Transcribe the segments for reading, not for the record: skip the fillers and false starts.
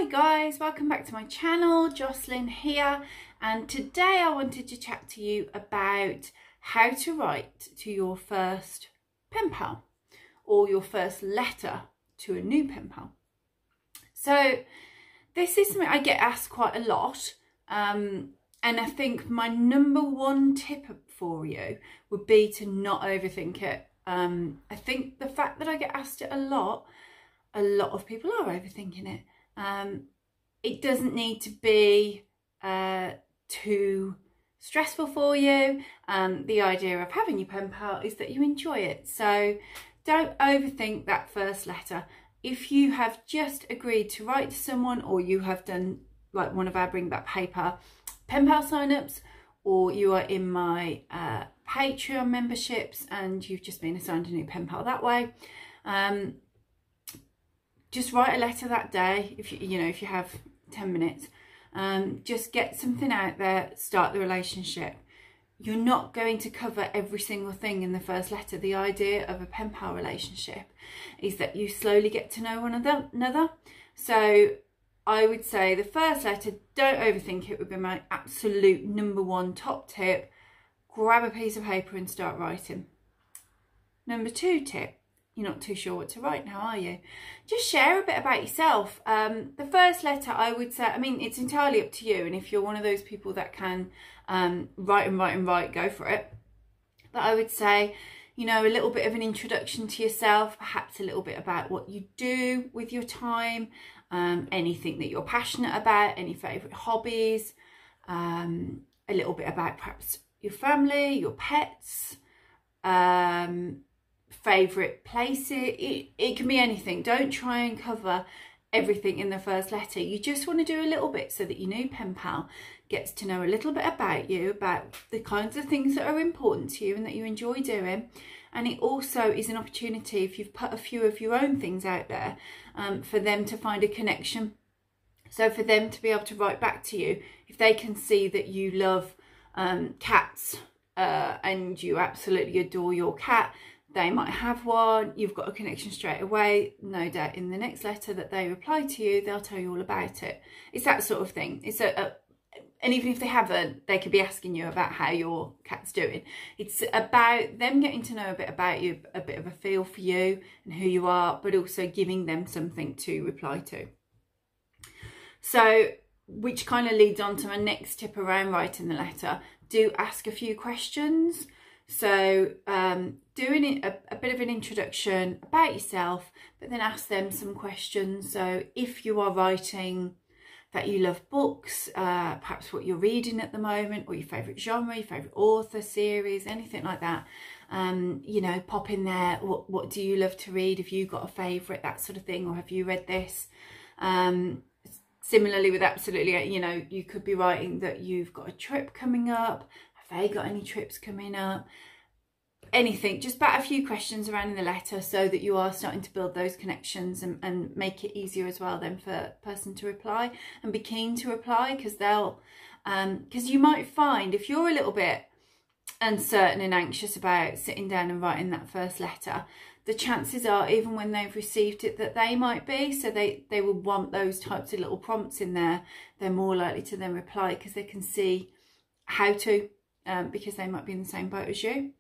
guys, welcome back to my channel. Jocelyn here, and today I wanted to chat to you about how to write to your first pen pal or your first letter to a new pen pal. So this is something I get asked quite a lot, and I think my number one tip for you would be to not overthink it. I think the fact that I get asked it a lot of people are overthinking it. It doesn't need to be too stressful for you. The idea of having your pen pal is that you enjoy it. So don't overthink that first letter. If you have just agreed to write to someone, or you have done like one of our Bring Back Paper pen pal sign-ups, or you are in my Patreon memberships and you've just been assigned a new pen pal that way, just write a letter that day. If you have 10 minutes, just get something out there, start the relationship. You're not going to cover every single thing in the first letter. The idea of a pen pal relationship is that you slowly get to know one another. So I would say the first letter, don't overthink it, would be my absolute number one top tip. Grab a piece of paper and start writing. Number two tip, you're not too sure what to write now, are you? Just share a bit about yourself. The first letter, I would say, it's entirely up to you. And if you're one of those people that can write, go for it. But I would say, a little bit of an introduction to yourself, perhaps a little bit about what you do with your time, anything that you're passionate about, any favourite hobbies, a little bit about perhaps your family, your pets, favourite places. It can be anything. Don't try and cover everything in the first letter. You just want to do a little bit so that your new pen pal gets to know a little bit about you, about the kinds of things that are important to you and that you enjoy doing. And it also is an opportunity, if you've put a few of your own things out there, for them to find a connection. So for them to be able to write back to you, if they can see that you love cats and you absolutely adore your cat, they might have one, you've got a connection straight away. No doubt in the next letter that they reply to you, they'll tell you all about it. It's that sort of thing. It's and even if they haven't, they could be asking you about how your cat's doing. It's about them getting to know a bit about you, a bit of a feel for you and who you are, but also giving them something to reply to. So, which kind of leads on to my next tip around writing the letter. Do ask a few questions. So doing a bit of an introduction about yourself, but then ask them some questions. So if you are writing that you love books, perhaps what you're reading at the moment, or your favourite genre, your favourite author, series, anything like that, pop in there, what do you love to read? Have you got a favourite, that sort of thing, or have you read this? Similarly with absolutely, you could be writing that you've got a trip coming up. Have they got any trips coming up? Anything, just bat a few questions around in the letter so that you are starting to build those connections and make it easier as well then for a person to reply and be keen to reply, because because you might find if you're a little bit uncertain and anxious about sitting down and writing that first letter, the chances are, even when they've received it, that they might be. So they will want those types of little prompts in there. They're more likely to then reply because they can see how to, because they might be in the same boat as you.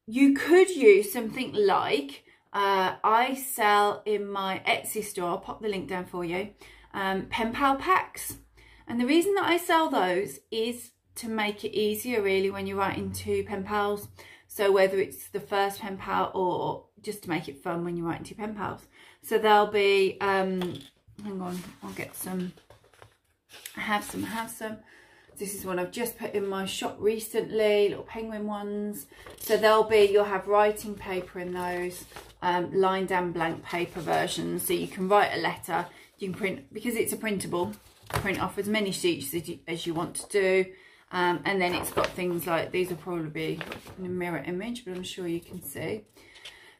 You could use something like, I sell in my Etsy store, I'll pop the link down for you, pen pal packs. And the reason that I sell those is to make it easier really when you're writing to pen pals. So whether it's the first pen pal or just to make it fun when you're writing to pen pals. So there'll be, hang on, I'll get some, I have some. This is one I've just put in my shop recently, little penguin ones. So you'll have writing paper in those, lined and blank paper versions. So you can write a letter, you can print, because it's a printable, print off as many sheets as you want to do. And then it's got things like, these will probably be in a mirror image, but I'm sure you can see.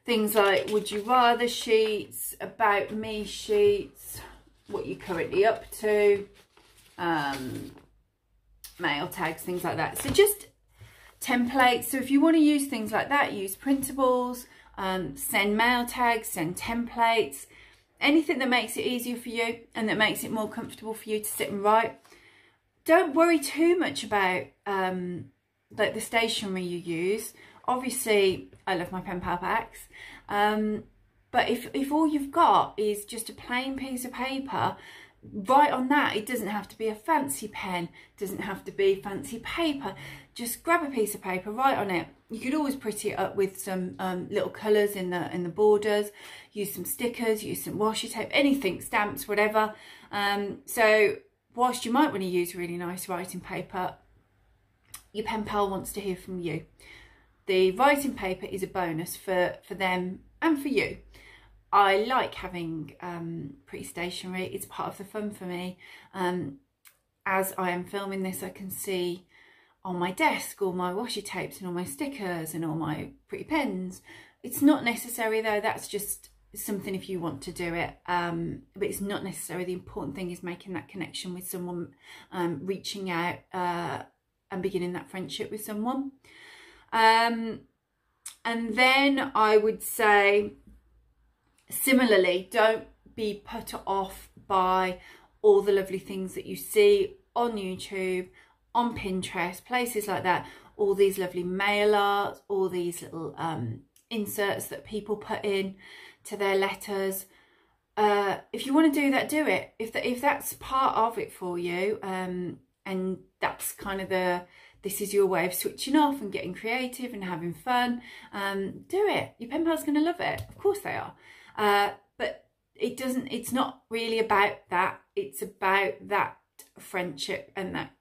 Things like would you rather sheets, about me sheets, what you're currently up to, mail tags, things like that. So just templates. So if you want to use things like that, use printables, send mail tags, send templates. anything that makes it easier for you and that makes it more comfortable for you to sit and write. Don't worry too much about like the stationery you use. Obviously, I love my pen pal packs, but if all you've got is just a plain piece of paper, write on that. It doesn't have to be a fancy pen, doesn't have to be fancy paper. Just grab a piece of paper, write on it. You could always pretty it up with some little colours in the borders. Use some stickers, use some washi tape, anything, stamps, whatever. So whilst you might want to use really nice writing paper, your pen pal wants to hear from you. The writing paper is a bonus for them and for you. I like having pretty stationery. It's part of the fun for me. As I am filming this, I can see on my desk all my washi tapes and all my stickers and all my pretty pens. It's not necessary though, that's just something if you want to do it, but it's not necessary. The important thing is making that connection with someone, reaching out and beginning that friendship with someone. And then I would say, similarly, don't be put off by all the lovely things that you see on YouTube, on Pinterest, places like that, all these lovely mail arts, all these little inserts that people put in to their letters. If you want to do that, do it. If that's part of it for you, and that's kind of this is your way of switching off and getting creative and having fun, do it. Your pen pal's going to love it. Of course they are. But it's not really about that. It's about that friendship and that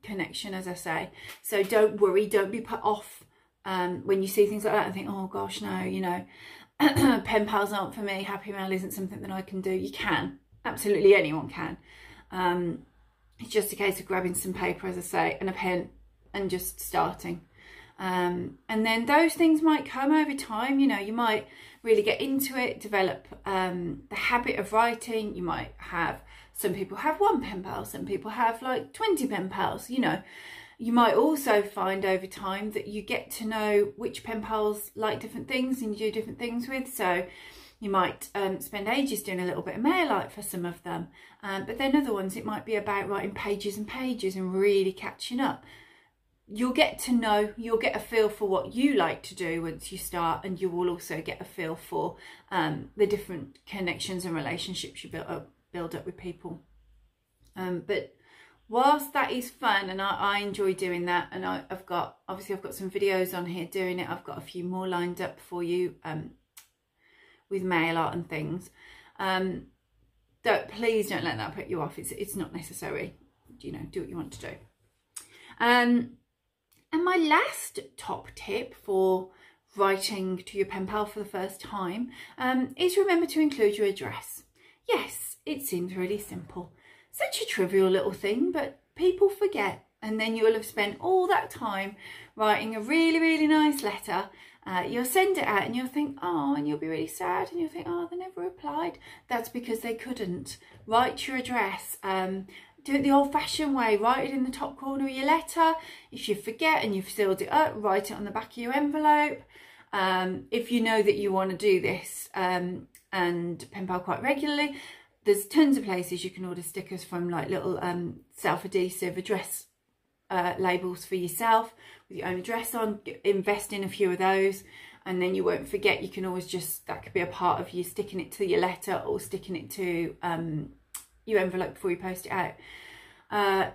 connection, as I say. So don't worry, don't be put off when you see things like that and think, oh gosh, no, you know, pen pals aren't for me, happy mail isn't something that I can do. You can, absolutely anyone can. It's just a case of grabbing some paper, as I say, and a pen and just starting. And then those things might come over time. You know, you might really get into it, develop the habit of writing. You might have, some people have one pen pal, some people have like 20 pen pals. You know, you might also find over time that you get to know which pen pals like different things and you do different things with. So you might spend ages doing a little bit of mail art for some of them, but then other ones it might be about writing pages and pages and really catching up. You'll get to know, you'll get a feel for what you like to do once you start, and you will also get a feel for the different connections and relationships you build up with people. But whilst that is fun, and I enjoy doing that, and I've got some videos on here doing it. I've got a few more lined up for you with mail art and things. Please don't let that put you off. It's not necessary. You know, do what you want to do. And my last top tip for writing to your pen pal for the first time is remember to include your address. Yes, it seems really simple. Such a trivial little thing, but people forget. And then you'll have spent all that time writing a really, really nice letter. You'll send it out and you'll think, oh, and you'll be really sad and you'll think, oh, they never replied. That's because they couldn't. Write your address. Do it the old-fashioned way. Write it in the top corner of your letter. If you forget and you've sealed it up, write it on the back of your envelope. If you know that you want to do this and pen pal quite regularly, there's tons of places you can order stickers from, like little self-adhesive address labels for yourself with your own address on. Invest in a few of those and then you won't forget. You can always just, that could be a part of you sticking it to your letter or sticking it to your envelope before you post it out.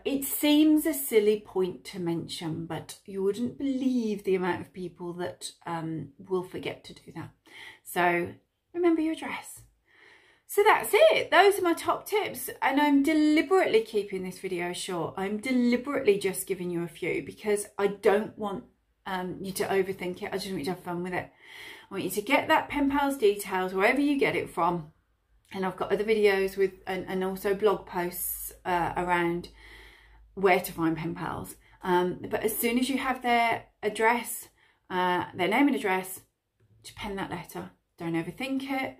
It seems a silly point to mention, but you wouldn't believe the amount of people that will forget to do that. So remember your address. So that's it. Those are my top tips, and I'm deliberately keeping this video short. I'm deliberately just giving you a few because I don't want you to overthink it. I just want you to have fun with it. I want you to get that pen pal's details wherever you get it from. And I've got other videos with and also blog posts around where to find pen pals. But as soon as you have their address, their name and address, to pen that letter. Don't overthink it.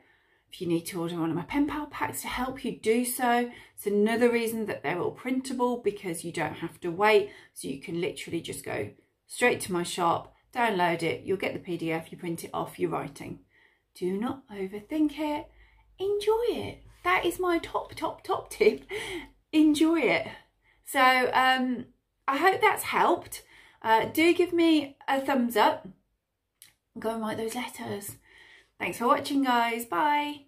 If you need to order one of my pen pal packs to help you, do so. It's another reason that they're all printable, because you don't have to wait. So you can literally just go straight to my shop, download it, you'll get the PDF, you print it off, you're writing. Do not overthink it. enjoy it. That is my top tip. Enjoy it. So I hope that's helped. Do give me a thumbs up. Go and write those letters. Thanks for watching, guys. Bye.